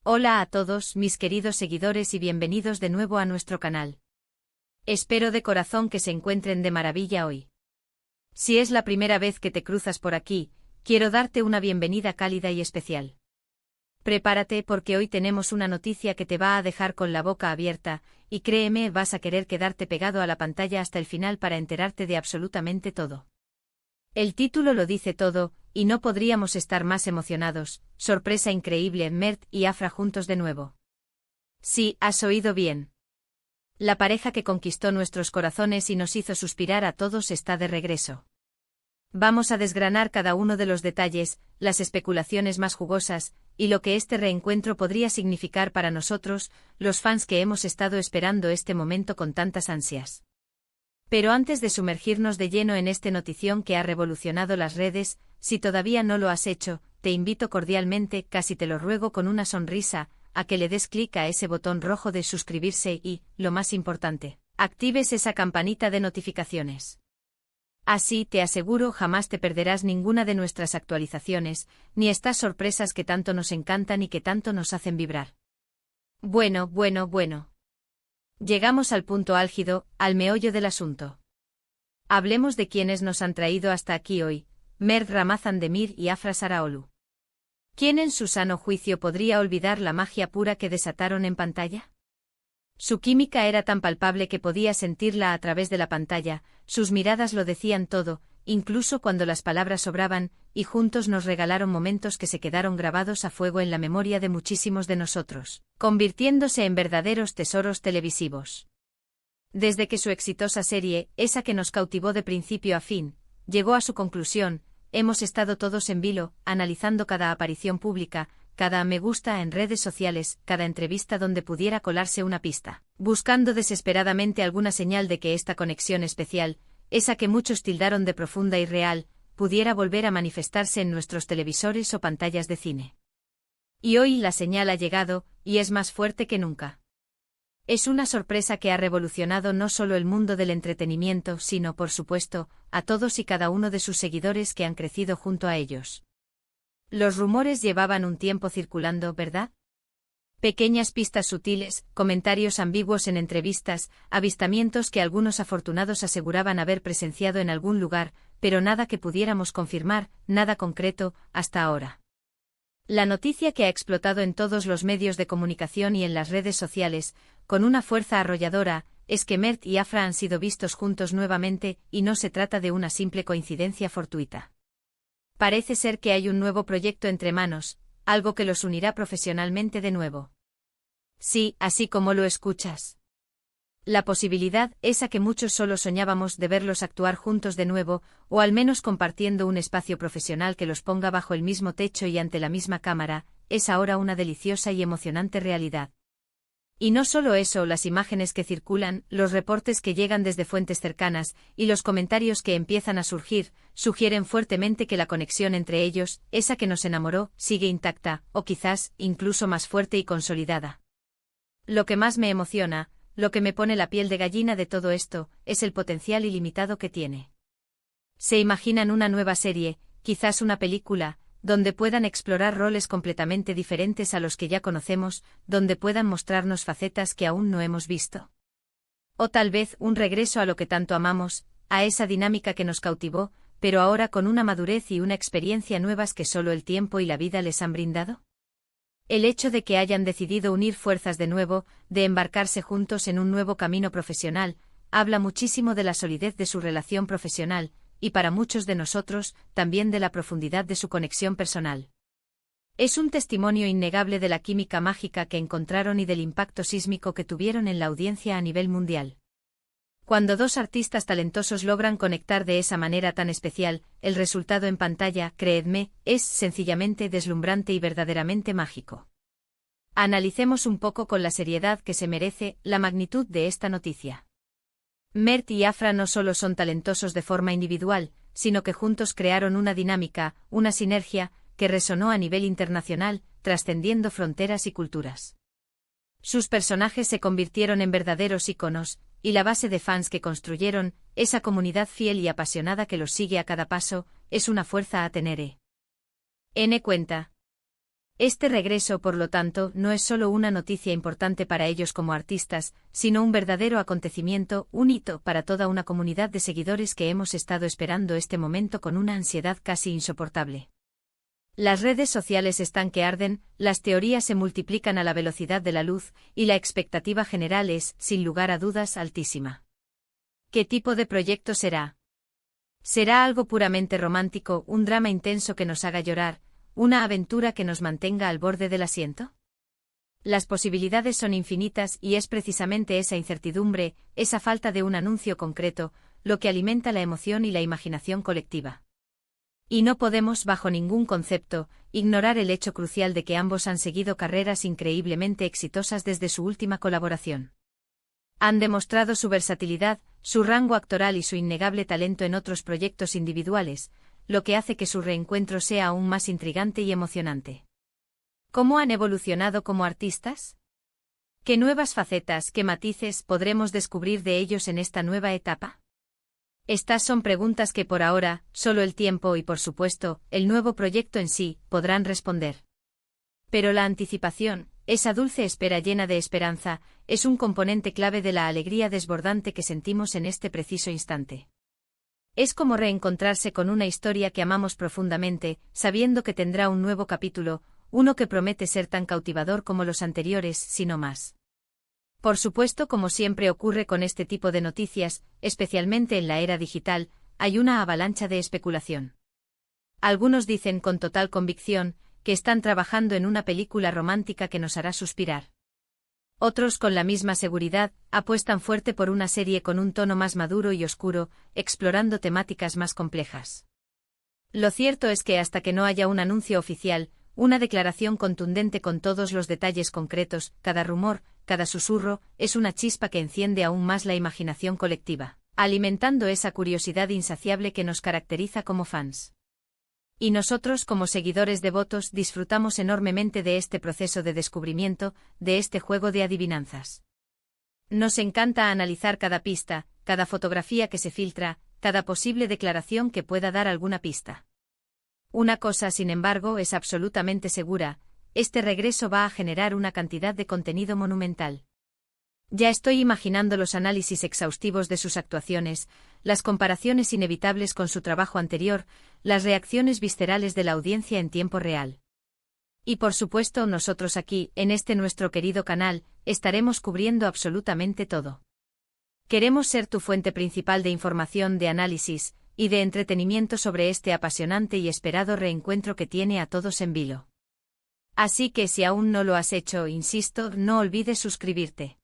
Hola a todos mis queridos seguidores y bienvenidos de nuevo a nuestro canal. Espero de corazón que se encuentren de maravilla hoy. Si es la primera vez que te cruzas por aquí, quiero darte una bienvenida cálida y especial. Prepárate porque hoy tenemos una noticia que te va a dejar con la boca abierta, y créeme, vas a querer quedarte pegado a la pantalla hasta el final para enterarte de absolutamente todo. El título lo dice todo, y no podríamos estar más emocionados. Sorpresa increíble, Mert y Afra juntos de nuevo. Sí, has oído bien. La pareja que conquistó nuestros corazones y nos hizo suspirar a todos está de regreso. Vamos a desgranar cada uno de los detalles, las especulaciones más jugosas, y lo que este reencuentro podría significar para nosotros, los fans que hemos estado esperando este momento con tantas ansias. Pero antes de sumergirnos de lleno en este notición que ha revolucionado las redes, si todavía no lo has hecho, te invito cordialmente, casi te lo ruego con una sonrisa, a que le des clic a ese botón rojo de suscribirse y, lo más importante, actives esa campanita de notificaciones. Así, te aseguro, jamás te perderás ninguna de nuestras actualizaciones, ni estas sorpresas que tanto nos encantan y que tanto nos hacen vibrar. Bueno. Llegamos al punto álgido, al meollo del asunto. Hablemos de quienes nos han traído hasta aquí hoy, Mert Ramazan Demir y Afra Saraolu. ¿Quién en su sano juicio podría olvidar la magia pura que desataron en pantalla? Su química era tan palpable que podía sentirla a través de la pantalla, sus miradas lo decían todo, incluso cuando las palabras sobraban, y juntos nos regalaron momentos que se quedaron grabados a fuego en la memoria de muchísimos de nosotros, convirtiéndose en verdaderos tesoros televisivos. Desde que su exitosa serie, esa que nos cautivó de principio a fin, llegó a su conclusión, hemos estado todos en vilo, analizando cada aparición pública, cada me gusta en redes sociales, cada entrevista donde pudiera colarse una pista, buscando desesperadamente alguna señal de que esta conexión especial, esa que muchos tildaron de profunda y real, pudiera volver a manifestarse en nuestros televisores o pantallas de cine. Y hoy la señal ha llegado, y es más fuerte que nunca. Es una sorpresa que ha revolucionado no solo el mundo del entretenimiento, sino, por supuesto, a todos y cada uno de sus seguidores que han crecido junto a ellos. Los rumores llevaban un tiempo circulando, ¿verdad? Pequeñas pistas sutiles, comentarios ambiguos en entrevistas, avistamientos que algunos afortunados aseguraban haber presenciado en algún lugar, pero nada que pudiéramos confirmar, nada concreto, hasta ahora. La noticia que ha explotado en todos los medios de comunicación y en las redes sociales, con una fuerza arrolladora, es que Mert y Afra han sido vistos juntos nuevamente, y no se trata de una simple coincidencia fortuita. Parece ser que hay un nuevo proyecto entre manos, algo que los unirá profesionalmente de nuevo. Sí, así como lo escuchas. La posibilidad, esa que muchos solo soñábamos de verlos actuar juntos de nuevo, o al menos compartiendo un espacio profesional que los ponga bajo el mismo techo y ante la misma cámara, es ahora una deliciosa y emocionante realidad. Y no solo eso, las imágenes que circulan, los reportes que llegan desde fuentes cercanas, y los comentarios que empiezan a surgir, sugieren fuertemente que la conexión entre ellos, esa que nos enamoró, sigue intacta, o quizás, incluso más fuerte y consolidada. Lo que más me emociona, lo que me pone la piel de gallina de todo esto, es el potencial ilimitado que tiene. Se imaginan una nueva serie, quizás una película, donde puedan explorar roles completamente diferentes a los que ya conocemos, donde puedan mostrarnos facetas que aún no hemos visto. O tal vez un regreso a lo que tanto amamos, a esa dinámica que nos cautivó, pero ahora con una madurez y una experiencia nuevas que solo el tiempo y la vida les han brindado. El hecho de que hayan decidido unir fuerzas de nuevo, de embarcarse juntos en un nuevo camino profesional, habla muchísimo de la solidez de su relación profesional, y para muchos de nosotros, también de la profundidad de su conexión personal. Es un testimonio innegable de la química mágica que encontraron y del impacto sísmico que tuvieron en la audiencia a nivel mundial. Cuando dos artistas talentosos logran conectar de esa manera tan especial, el resultado en pantalla, creedme, es sencillamente deslumbrante y verdaderamente mágico. Analicemos un poco con la seriedad que se merece la magnitud de esta noticia. Mert y Afra no solo son talentosos de forma individual, sino que juntos crearon una dinámica, una sinergia, que resonó a nivel internacional, trascendiendo fronteras y culturas. Sus personajes se convirtieron en verdaderos íconos, y la base de fans que construyeron, esa comunidad fiel y apasionada que los sigue a cada paso, es una fuerza a tener. Cuenta. Este regreso, por lo tanto, no es solo una noticia importante para ellos como artistas, sino un verdadero acontecimiento, un hito para toda una comunidad de seguidores que hemos estado esperando este momento con una ansiedad casi insoportable. Las redes sociales están que arden, las teorías se multiplican a la velocidad de la luz, y la expectativa general es, sin lugar a dudas, altísima. ¿Qué tipo de proyecto será? ¿Será algo puramente romántico, un drama intenso que nos haga llorar, una aventura que nos mantenga al borde del asiento? Las posibilidades son infinitas y es precisamente esa incertidumbre, esa falta de un anuncio concreto, lo que alimenta la emoción y la imaginación colectiva. Y no podemos, bajo ningún concepto, ignorar el hecho crucial de que ambos han seguido carreras increíblemente exitosas desde su última colaboración. Han demostrado su versatilidad, su rango actoral y su innegable talento en otros proyectos individuales, lo que hace que su reencuentro sea aún más intrigante y emocionante. ¿Cómo han evolucionado como artistas? ¿Qué nuevas facetas, qué matices podremos descubrir de ellos en esta nueva etapa? Estas son preguntas que por ahora, solo el tiempo y por supuesto, el nuevo proyecto en sí, podrán responder. Pero la anticipación, esa dulce espera llena de esperanza, es un componente clave de la alegría desbordante que sentimos en este preciso instante. Es como reencontrarse con una historia que amamos profundamente, sabiendo que tendrá un nuevo capítulo, uno que promete ser tan cautivador como los anteriores, si no más. Por supuesto, como siempre ocurre con este tipo de noticias, especialmente en la era digital, hay una avalancha de especulación. Algunos dicen con total convicción que están trabajando en una película romántica que nos hará suspirar. Otros, con la misma seguridad, apuestan fuerte por una serie con un tono más maduro y oscuro, explorando temáticas más complejas. Lo cierto es que hasta que no haya un anuncio oficial, una declaración contundente con todos los detalles concretos, cada rumor, cada susurro, es una chispa que enciende aún más la imaginación colectiva, alimentando esa curiosidad insaciable que nos caracteriza como fans. Y nosotros, como seguidores devotos, disfrutamos enormemente de este proceso de descubrimiento, de este juego de adivinanzas. Nos encanta analizar cada pista, cada fotografía que se filtra, cada posible declaración que pueda dar alguna pista. Una cosa, sin embargo, es absolutamente segura: este regreso va a generar una cantidad de contenido monumental. Ya estoy imaginando los análisis exhaustivos de sus actuaciones, las comparaciones inevitables con su trabajo anterior, las reacciones viscerales de la audiencia en tiempo real. Y por supuesto, nosotros aquí, en este nuestro querido canal, estaremos cubriendo absolutamente todo. Queremos ser tu fuente principal de información, de análisis y de entretenimiento sobre este apasionante y esperado reencuentro que tiene a todos en vilo. Así que si aún no lo has hecho, insisto, no olvides suscribirte.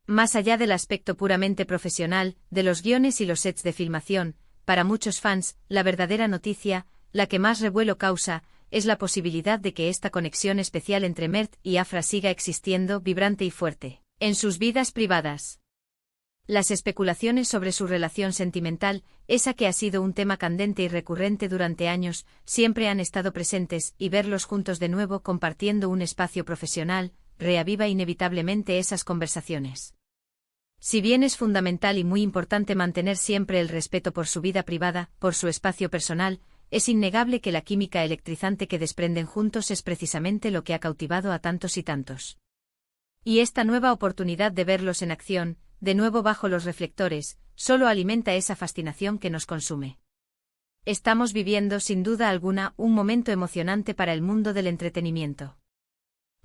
Más allá del aspecto puramente profesional, de los guiones y los sets de filmación, para muchos fans, la verdadera noticia, la que más revuelo causa, es la posibilidad de que esta conexión especial entre Mert y Afra siga existiendo, vibrante y fuerte, en sus vidas privadas. Las especulaciones sobre su relación sentimental, esa que ha sido un tema candente y recurrente durante años, siempre han estado presentes, y verlos juntos de nuevo compartiendo un espacio profesional, reaviva inevitablemente esas conversaciones. Si bien es fundamental y muy importante mantener siempre el respeto por su vida privada, por su espacio personal, es innegable que la química electrizante que desprenden juntos es precisamente lo que ha cautivado a tantos y tantos. Y esta nueva oportunidad de verlos en acción, de nuevo bajo los reflectores, solo alimenta esa fascinación que nos consume. Estamos viviendo, sin duda alguna, un momento emocionante para el mundo del entretenimiento.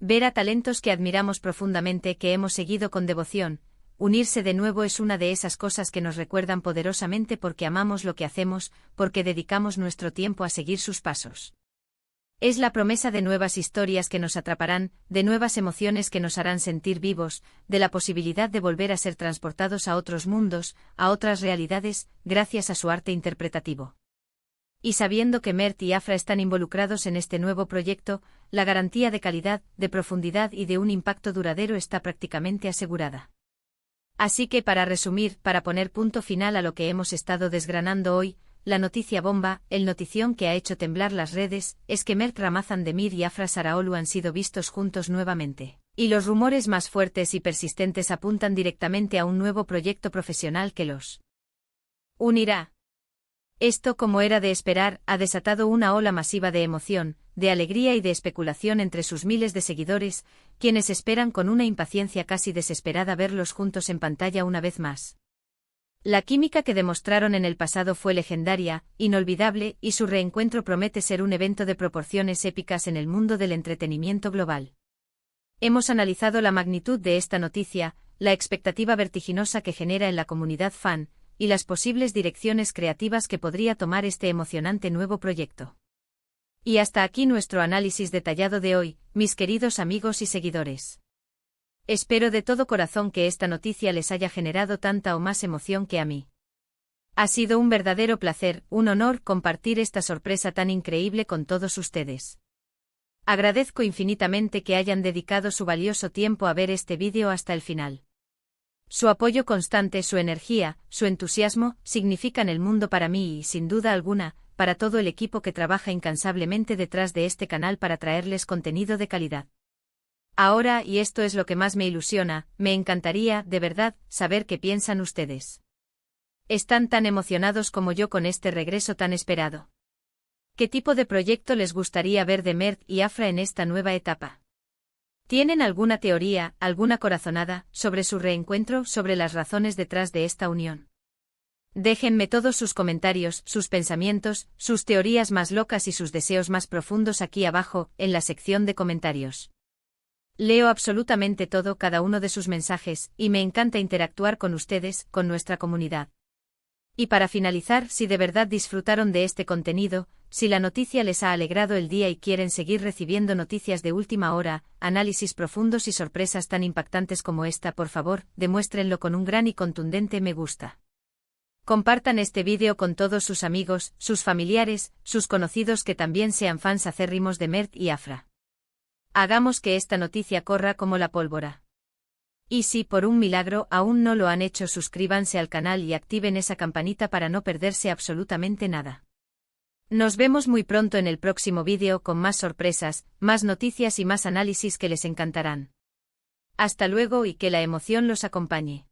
Ver a talentos que admiramos profundamente, que hemos seguido con devoción, unirse de nuevo es una de esas cosas que nos recuerdan poderosamente porque amamos lo que hacemos, porque dedicamos nuestro tiempo a seguir sus pasos. Es la promesa de nuevas historias que nos atraparán, de nuevas emociones que nos harán sentir vivos, de la posibilidad de volver a ser transportados a otros mundos, a otras realidades, gracias a su arte interpretativo. Y sabiendo que Mert y Afra están involucrados en este nuevo proyecto, la garantía de calidad, de profundidad y de un impacto duradero está prácticamente asegurada. Así que, para resumir, para poner punto final a lo que hemos estado desgranando hoy, la noticia bomba, el notición que ha hecho temblar las redes, es que Mert Ramazan Demir y Afra Saraolu han sido vistos juntos nuevamente. Y los rumores más fuertes y persistentes apuntan directamente a un nuevo proyecto profesional que los unirá. Esto, como era de esperar, ha desatado una ola masiva de emoción, de alegría y de especulación entre sus miles de seguidores, quienes esperan con una impaciencia casi desesperada verlos juntos en pantalla una vez más. La química que demostraron en el pasado fue legendaria, inolvidable, y su reencuentro promete ser un evento de proporciones épicas en el mundo del entretenimiento global. Hemos analizado la magnitud de esta noticia, la expectativa vertiginosa que genera en la comunidad fan, y las posibles direcciones creativas que podría tomar este emocionante nuevo proyecto. Y hasta aquí nuestro análisis detallado de hoy, mis queridos amigos y seguidores. Espero de todo corazón que esta noticia les haya generado tanta o más emoción que a mí. Ha sido un verdadero placer, un honor compartir esta sorpresa tan increíble con todos ustedes. Agradezco infinitamente que hayan dedicado su valioso tiempo a ver este vídeo hasta el final. Su apoyo constante, su energía, su entusiasmo, significan el mundo para mí y, sin duda alguna, para todo el equipo que trabaja incansablemente detrás de este canal para traerles contenido de calidad. Ahora, y esto es lo que más me ilusiona, me encantaría, de verdad, saber qué piensan ustedes. ¿Están tan emocionados como yo con este regreso tan esperado? ¿Qué tipo de proyecto les gustaría ver de Mert y Afra en esta nueva etapa? ¿Tienen alguna teoría, alguna corazonada, sobre su reencuentro, sobre las razones detrás de esta unión? Déjenme todos sus comentarios, sus pensamientos, sus teorías más locas y sus deseos más profundos aquí abajo, en la sección de comentarios. Leo absolutamente todo, cada uno de sus mensajes, y me encanta interactuar con ustedes, con nuestra comunidad. Y para finalizar, si de verdad disfrutaron de este contenido, si la noticia les ha alegrado el día y quieren seguir recibiendo noticias de última hora, análisis profundos y sorpresas tan impactantes como esta, por favor, demuéstrenlo con un gran y contundente me gusta. Compartan este vídeo con todos sus amigos, sus familiares, sus conocidos que también sean fans acérrimos de Mert y Afra. Hagamos que esta noticia corra como la pólvora. Y si por un milagro aún no lo han hecho, suscríbanse al canal y activen esa campanita para no perderse absolutamente nada. Nos vemos muy pronto en el próximo vídeo con más sorpresas, más noticias y más análisis que les encantarán. Hasta luego y que la emoción los acompañe.